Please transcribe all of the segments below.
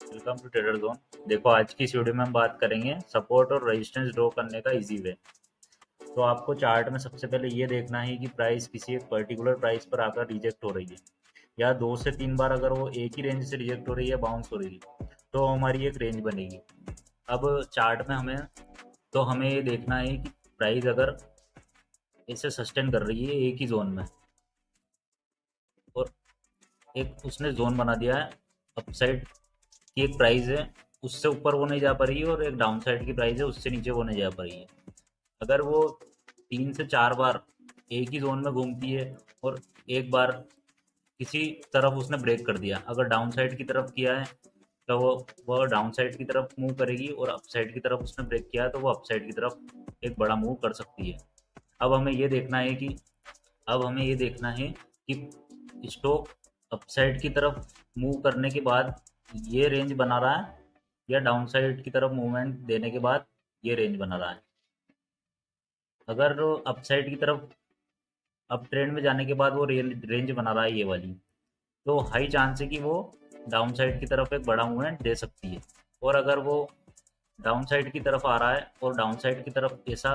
Welcome to trader zone. देखो, आज की इस वीडियो में हम बात करेंगे सपोर्ट और रेजिस्टेंस ड्रॉ करने का इजी वे। तो आपको चार्ट में सबसे पहले ये देखना है कि प्राइस किसी एक पर्टिकुलर प्राइस पर आकर रिजेक्ट हो रही है, या 2 से 3 बार अगर वो एक ही रेंज से रिजेक्ट हो रही है, बाउंस हो रही है, तो हमारी एक रेंज बनेगी। अब चार्ट में हमें ये देखना है कि प्राइस अगर इसे सस्टेन कर रही है एक ही जोन में, और एक उसने जोन बना दिया है अपसाइड की, एक प्राइस है उससे ऊपर वो नहीं जा पा रही है, और एक डाउन साइड की प्राइस है उससे नीचे वो नहीं जा पा रही है। अगर वो 3 से 4 बार एक ही जोन में घूमती है, और एक बार किसी तरफ उसने ब्रेक कर दिया, अगर डाउन साइड की तरफ किया है तो वो डाउन साइड की तरफ मूव करेगी, और अप साइड की तरफ उसने ब्रेक किया है तो वो अप साइड की तरफ एक बड़ा मूव कर सकती है। अब हमें ये देखना है कि अब हमें ये देखना है कि स्टॉक अपसाइड की तरफ मूव करने के बाद ये रेंज बना रहा है, या डाउन साइड की तरफ मूवमेंट देने के बाद ये रेंज बना रहा है। अगर अपसाइड की तरफ अप ट्रेंड में जाने के बाद वो रेंज बना रहा है ये वाली, तो हाई चांस है कि वो डाउन साइड की तरफ एक बड़ा मूवमेंट दे सकती है। और अगर वो डाउन साइड की तरफ आ रहा है और डाउन साइड की तरफ ऐसा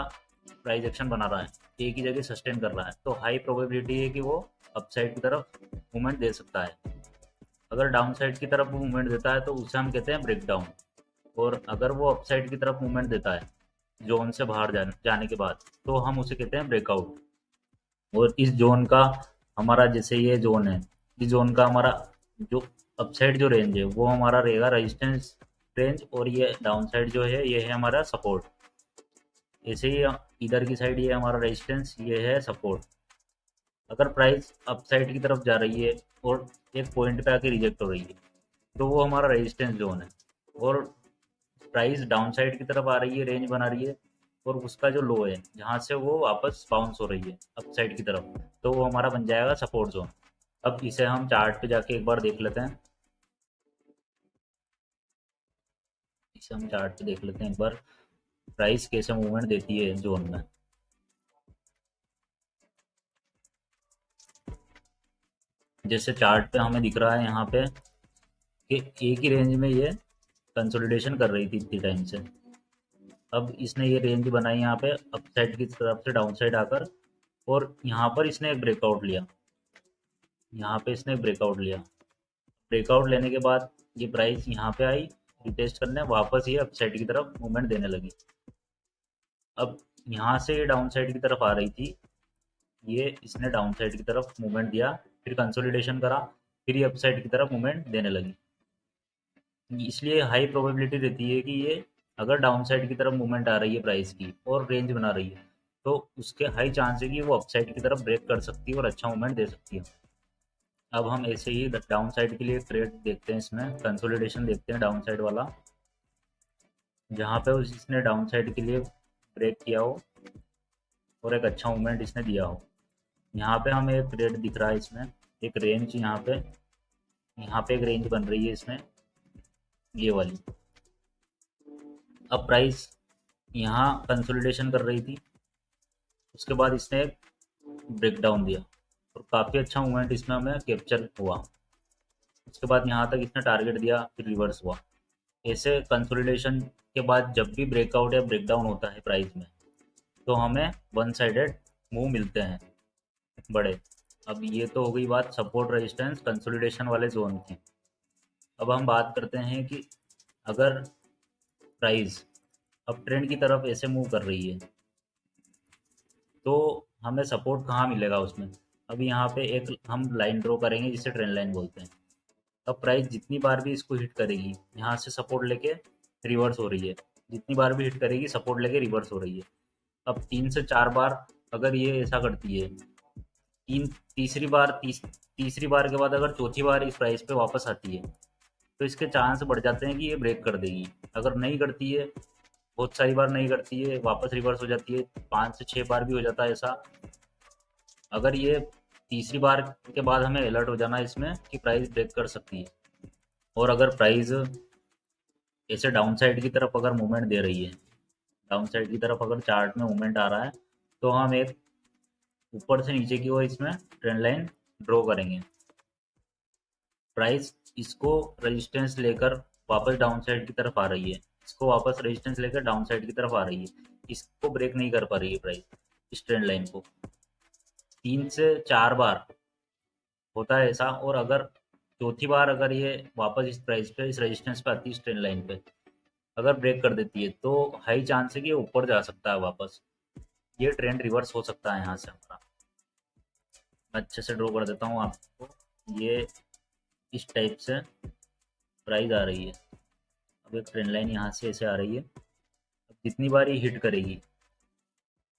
प्राइस एक्शन बना रहा है, एक ही जगह सस्टेन कर रहा है, तो हाई प्रोबेबिलिटी है कि वो अप साइड की तरफ मूवमेंट दे सकता है। अगर डाउन साइड की तरफ मूवमेंट देता है तो उसे हम कहते हैं ब्रेक डाउन। और अगर वो अप साइड की तरफ मूवमेंट देता है जोन से बाहर जाने के बाद, तो हम उसे कहते हैं ब्रेकआउट। और इस जोन का हमारा, जैसे ये जोन है, इस जोन का हमारा जो अपसाइड जो रेंज है वो हमारा रहेगा रेजिस्टेंस रेंज, और ये डाउन साइड जो है ये है हमारा सपोर्ट। ऐसे ही इधर की साइड ये हमारा रेजिस्टेंस, ये है सपोर्ट। अगर प्राइस अपसाइड की तरफ जा रही है और एक पॉइंट पे आके रिजेक्ट हो रही है, तो वो हमारा रेजिस्टेंस जोन है। और प्राइस डाउन साइड की तरफ आ रही है, रेंज बना रही है, और उसका जो लो है जहाँ से वो वापस बाउंस हो रही है अप साइड की तरफ, तो वो हमारा बन जाएगा सपोर्ट जोन। अब इसे हम चार्ट पे जाके एक बार देख लेते हैं। इसे हम चार्ट पे देख लेते हैं एक बार, प्राइस कैसे मूवमेंट देती है जोन में। जैसे चार्ट पे हमें दिख रहा है यहाँ पे कि एक ही रेंज में ये कंसोलिडेशन कर रही थी इतनी टाइम से। अब इसने ये रेंज बनाई यहाँ पे अप साइड की तरफ से डाउन साइड आकर, और यहाँ पर इसने एक ब्रेकआउट लिया। यहाँ पे इसने ब्रेकआउट लिया। ब्रेकआउट लेने के बाद ये प्राइस यहाँ पे आई रिटेस्ट करने, वापस ये अप साइड की तरफ मूवमेंट देने लगी। अब यहाँ से ये डाउन साइड की तरफ आ रही थी, ये इसने डाउन साइड की तरफ मूवमेंट दिया, फिर कंसोलिडेशन करा, फिर ये अप साइड की तरफ मूवमेंट देने लगी। इसलिए हाई प्रोबेबिलिटी रहती है कि ये, अगर डाउन साइड की तरफ मूवमेंट आ रही है प्राइस की और रेंज बना रही है, तो उसके हाई चांस है कि वो अप साइड की तरफ ब्रेक कर सकती है और अच्छा मूवमेंट दे सकती है। अब हम ऐसे ही डाउन साइड के लिए ट्रेड देखते हैं, इसमें कंसोलिडेशन देखते हैं डाउन साइड वाला, जहाँ पे इसने डाउन साइड के लिए ब्रेक किया हो और एक अच्छा मूवमेंट इसने दिया हो। यहाँ पे हमें एक रेट दिख रहा है इसमें, एक रेंज यहाँ पे एक रेंज बन रही है इसमें, ये वाली। अब प्राइस यहाँ कंसोलिडेशन कर रही थी, उसके बाद इसने एक ब्रेक डाउन दिया, और काफ़ी अच्छा मूवमेंट इसमें हमें कैप्चर हुआ। उसके बाद यहाँ तक इसने टारगेट दिया, फिर रिवर्स हुआ। ऐसे कंसोलिडेशन के बाद जब भी ब्रेकआउट या ब्रेकडाउन होता है प्राइस में, तो हमें वन साइडेड मूव मिलते हैं बड़े। अब ये तो हो गई बात सपोर्ट रेजिस्टेंस कंसोलिडेशन वाले जोन की। अब हम बात करते हैं कि अगर प्राइस अब ट्रेंड की तरफ ऐसे मूव कर रही है, तो हमें सपोर्ट कहाँ मिलेगा उसमें। अब यहाँ पे एक हम लाइन ड्रॉ करेंगे जिसे ट्रेंड लाइन बोलते हैं। अब प्राइस जितनी बार भी इसको हिट करेगी, यहाँ से सपोर्ट लेके रिवर्स हो रही है, जितनी बार भी हिट करेगी सपोर्ट लेके रिवर्स हो रही है। अब 3 से 4 बार अगर ये ऐसा करती है, तीसरी बार के बाद अगर चौथी बार इस प्राइस पे वापस आती है, तो इसके चांस बढ़ जाते हैं कि ये ब्रेक कर देगी। अगर नहीं करती है, बहुत सारी बार नहीं करती है, वापस रिवर्स हो जाती है, 5 से 6 बार भी हो जाता है ऐसा। अगर ये तीसरी बार के बाद हमें अलर्ट हो जाना है इसमें कि प्राइस ब्रेक कर सकती है। और अगर प्राइस ऐसे डाउन साइड की तरफ अगर मूवमेंट दे रही है, डाउन साइड की तरफ अगर चार्ट में मूवमेंट आ रहा है, तो हम एक ऊपर से नीचे की ओर इसमें ट्रेंड लाइन ड्रॉ करेंगे। प्राइस इसको रेजिस्टेंस लेकर वापस डाउन साइड की तरफ आ रही है, इसको वापस रेजिस्टेंस लेकर डाउन साइड की तरफ आ रही है, इसको ब्रेक नहीं कर पा रही है प्राइस, इस ट्रेंड लाइन को 3 से 4 बार होता है ऐसा। और अगर चौथी बार अगर ये वापस इस प्राइस पे, इस रेजिस्टेंस पे आती है, इस ट्रेंड लाइन पे अगर ब्रेक कर देती है, तो हाई चांस है कि ये ऊपर जा सकता है वापस, ये ट्रेंड रिवर्स हो सकता है यहाँ से हमारा। मैं अच्छे से ड्रॉ कर देता हूँ आपको। ये इस टाइप से प्राइस आ रही है, अब एक ट्रेंड लाइन यहाँ से ऐसे आ रही है। अब जितनी बार ये हिट करेगी,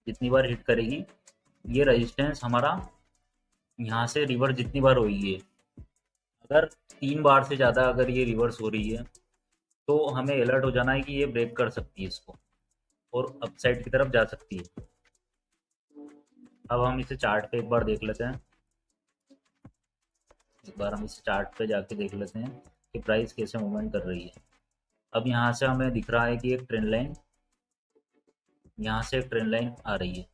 जितनी बार हिट करेगी, ये रेजिस्टेंस हमारा यहाँ से रिवर्स जितनी बार होगी, अगर 3 बार से ज़्यादा अगर ये रिवर्स हो रही है, तो हमें अलर्ट हो जाना है कि ये ब्रेक कर सकती है इसको और अपसाइड की तरफ जा सकती है। अब हम इसे चार्ट पे एक बार देख लेते हैं, एक बार हम इस चार्ट पे जाके देख लेते हैं कि प्राइस कैसे मूवमेंट कर रही है। अब यहाँ से हमें दिख रहा है कि एक ट्रेंड लाइन, यहाँ से एक ट्रेंड लाइन आ रही है,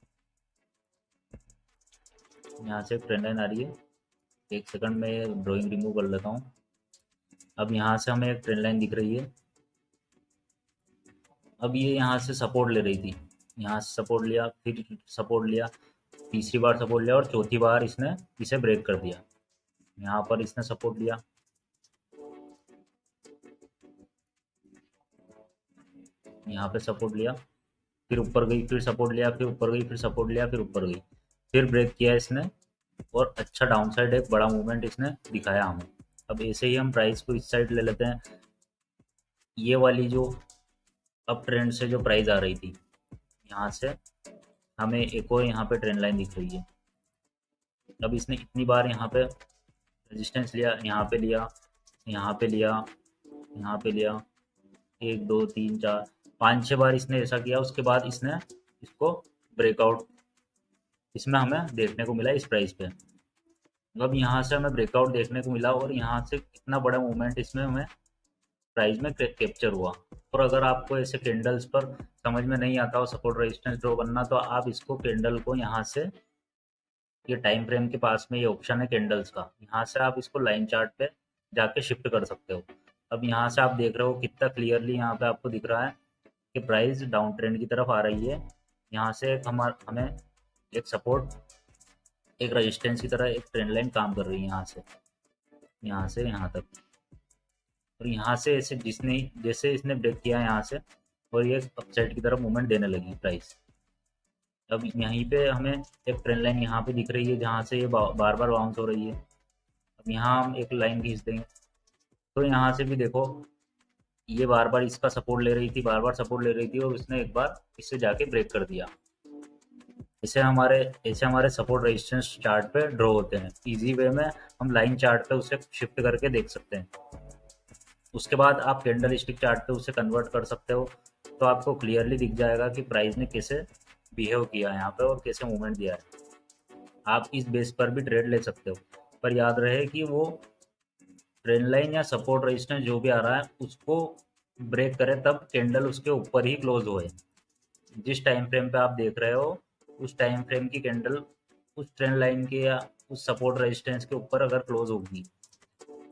यहाँ से एक ट्रेंड लाइन आ रही है। एक सेकंड में ड्राइंग रिमूव कर लेता हूँ। अब यहाँ से हमें एक ट्रेंड लाइन दिख रही है। अब ये यहाँ से सपोर्ट ले रही थी, यहाँ से सपोर्ट लिया, फिर सपोर्ट लिया, तीसरी बार सपोर्ट लिया और चौथी बार इसने इसे ब्रेक कर दिया। यहाँ पर इसने सपोर्ट लिया, यहाँ पे सपोर्ट लिया, फिर ऊपर गई, फिर सपोर्ट लिया, फिर ऊपर गई, फिर सपोर्ट लिया, फिर ऊपर गई, फिर ब्रेक किया इसने और अच्छा डाउन साइड एक बड़ा मूवमेंट इसने दिखाया हमें। अब ऐसे ही हम प्राइस को इस साइड ले लेते हैं। ये वाली जो अप ट्रेंड से जो प्राइस आ रही थी, यहाँ से हमें एक और यहाँ पे ट्रेंड लाइन दिख रही है। अब इसने इतनी बार यहाँ पे रेजिस्टेंस लिया, यहाँ पे लिया, यहाँ पे लिया, यहाँ पे लिया, 1 2 3 4 5 6 बार इसने ऐसा किया। उसके बाद इसने इसको ब्रेकआउट इसमें हमें देखने को मिला इस प्राइस पे। अब यहाँ से हमें ब्रेकआउट देखने को मिला और यहाँ से कितना बड़ा मूवमेंट इसमें हमें प्राइस में कैप्चर हुआ। और अगर आपको ऐसे कैंडल्स पर समझ में नहीं आता हो सपोर्ट रेजिस्टेंस ड्रॉ करना, तो आप इसको कैंडल को यहाँ से, ये टाइम फ्रेम के पास में ये ऑप्शन है कैंडल्स का, यहाँ से आप इसको लाइन चार्ट पे जाके शिफ्ट कर सकते हो। अब यहाँ से आप देख रहे हो कितना क्लियरली यहाँ पे आपको दिख रहा है कि प्राइस डाउन ट्रेंड की तरफ आ रही है। यहाँ से एक हमें एक सपोर्ट, एक रेजिस्टेंस की तरह एक ट्रेंड लाइन काम कर रही है, यहाँ से यहाँ तक। और यहाँ से ऐसे जैसे इसने ब्रेक किया यहाँ से, और ये अपसाइड की तरफ मूवमेंट देने लगी प्राइस। अब यहीं पे हमें एक ट्रेंड लाइन यहाँ पे दिख रही है जहाँ से ये बार बार बाउंस हो रही है। अब यहाँ हम एक लाइन खींच देंगे, तो यहाँ से भी देखो ये बार बार इसका सपोर्ट ले रही थी, बार बार सपोर्ट ले रही थी, और उसने एक बार इससे जाके ब्रेक कर दिया। ऐसे हमारे सपोर्ट रेजिस्टेंस चार्ट पे ड्रॉ होते हैं। इजी वे में हम लाइन चार्ट पे उसे शिफ्ट करके देख सकते हैं। उसके बाद आप कैंडल स्टिक चार्ट पे उसे कन्वर्ट कर सकते हो, तो आपको क्लियरली दिख जाएगा कि प्राइस ने कैसे बिहेव किया यहाँ पे और कैसे मूवमेंट दिया है। आप इस बेस पर भी ट्रेड ले सकते हो, पर याद रहे कि वो ट्रेंड लाइन या सपोर्ट रेजिस्टेंस जो भी आ रहा है उसको ब्रेक करे तब कैंडल उसके ऊपर ही क्लोज होए। जिस टाइम फ्रेम पे आप देख रहे हो उस टाइम फ्रेम की कैंडल उस ट्रेंड लाइन के या उस सपोर्ट रेजिस्टेंस के ऊपर अगर क्लोज होगी,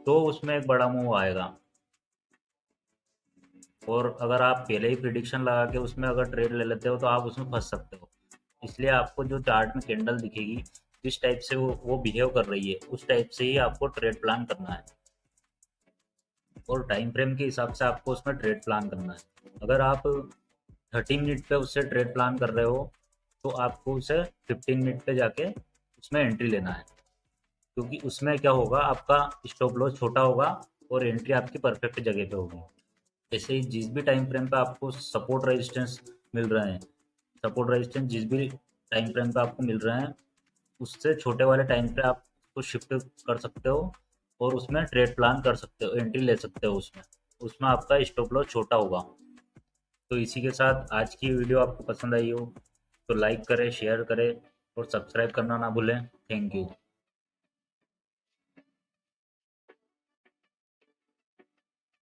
तो उसमें एक बड़ा मूव आएगा। और अगर आप पहले ही प्रिडिक्शन लगा के उसमें अगर ट्रेड ले लेते हो, तो आप उसमें फंस सकते हो। इसलिए आपको जो चार्ट में कैंडल दिखेगी, जिस टाइप से वो बिहेव कर रही है, उस टाइप से ही आपको ट्रेड प्लान करना है, और टाइम फ्रेम के हिसाब से आपको उसमें ट्रेड प्लान करना है। अगर आप 30 मिनट पे उससे ट्रेड प्लान कर रहे हो, तो आपको उसे 15 मिनट पे जाके उसमें एंट्री लेना है, क्योंकि उसमें क्या होगा, आपका स्टॉप लॉस छोटा होगा और एंट्री आपकी परफेक्ट जगह पे होगी। ऐसे ही जिस भी टाइम फ्रेम पे आपको सपोर्ट रेजिस्टेंस मिल रहे हैं, सपोर्ट रेजिस्टेंस जिस भी टाइम फ्रेम पे आपको मिल रहे हैं, उससे छोटे वाले टाइम पे आप उसको शिफ्ट कर सकते हो और उसमें ट्रेड प्लान कर सकते हो, एंट्री ले सकते हो। उसमें उसमें आपका स्टॉप लॉस छोटा होगा। तो इसी के साथ आज की वीडियो आपको पसंद आई हो तो लाइक करें, शेयर करें और सब्सक्राइब करना ना भूलें। Thank you.